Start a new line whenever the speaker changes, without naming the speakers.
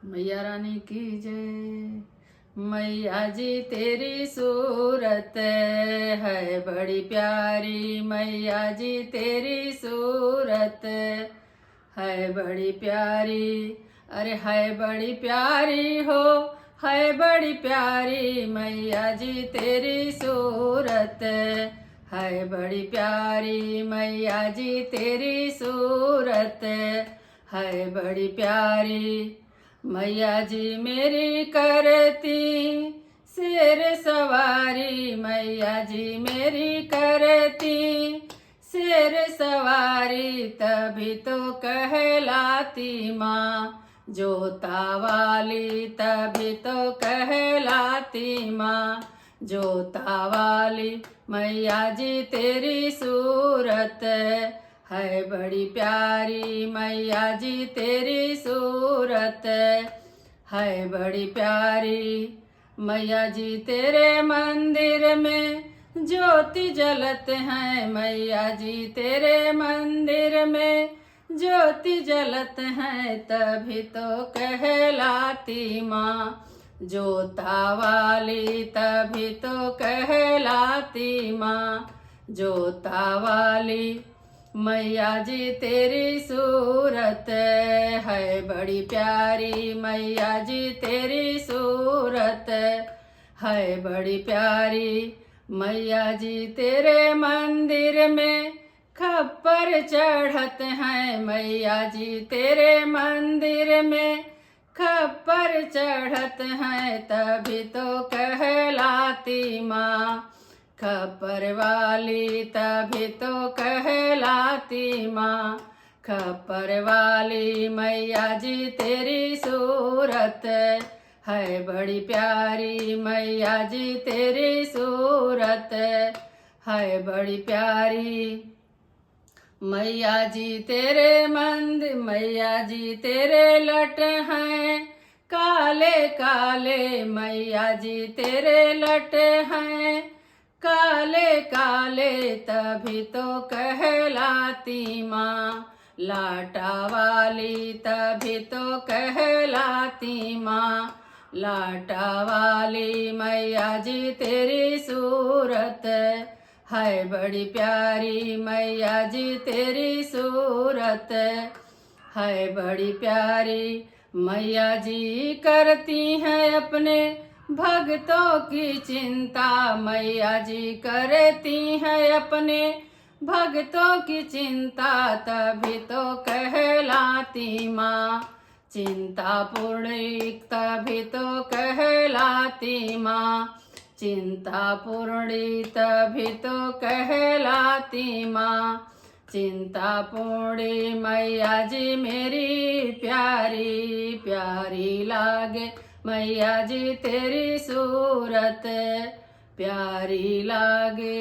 मैया रानी की जय। मैया जी तेरी सूरत है बड़ी प्यारी, मैया जी तेरी सूरत है बड़ी प्यारी। अरे है बड़ी प्यारी हो, है बड़ी प्यारी, मैया जी तेरी सूरत है बड़ी प्यारी, मैया जी तेरी सूरत है बड़ी प्यारी। मैया जी मेरी करती शेर सवारी, मैया जी मेरी करती शेर सवारी, तभी तो कहलाती माँ जोता वाली, तभी तो कहलाती माँ जोता वाली। मैया जी तेरी सूरत है बड़ी प्यारी, मैया जी तेरी सूरत है बड़ी प्यारी। मैया जी तेरे मंदिर में ज्योति जलत है, मैया जी तेरे मंदिर में ज्योति जलत है, तभी तो कहलाती माँ जोता वाली, तभी तो कहलाती माँ जोता वाली। मैया जी तेरी सूरत है बड़ी प्यारी, मैया जी तेरी सूरत है बड़ी प्यारी। मैया जी तेरे मंदिर में खप्पर चढ़त हैं, मैया जी तेरे मंदिर में खप्पर चढ़त हैं, तभी तो कहलाती माँ खप्पर वाली, तभी तो कहलाती माँ खप्पर वाली। मैया जी तेरी सूरत है बड़ी प्यारी, मैया जी तेरी सूरत है बड़ी प्यारी। मैया जी तेरे मंदिर, मैया जी तेरे लट हैं काले काले, मैया जी तेरे लट हैं काले काले, तभी तो कहलाती माँ लाटा वाली, तभी तो कहलाती माँ लाटा वाली। मैया जी तेरी सूरत है बड़ी प्यारी, मैया जी तेरी सूरत है बड़ी प्यारी। मैया जी करती हैं अपने भक्तों की चिंता, मैया जी करती हैं अपने भक्तों की चिंता, तभी तो कहलाती माँ चिंता पूर्णी, तभी तो कहलाती माँ चिंता पूर्णी, तभी तो कहलाती माँ चिंता पूर्णी। मैया जी मेरी प्यारी प्यारी लागे, मैया जी तेरी सूरत प्यारी लागे।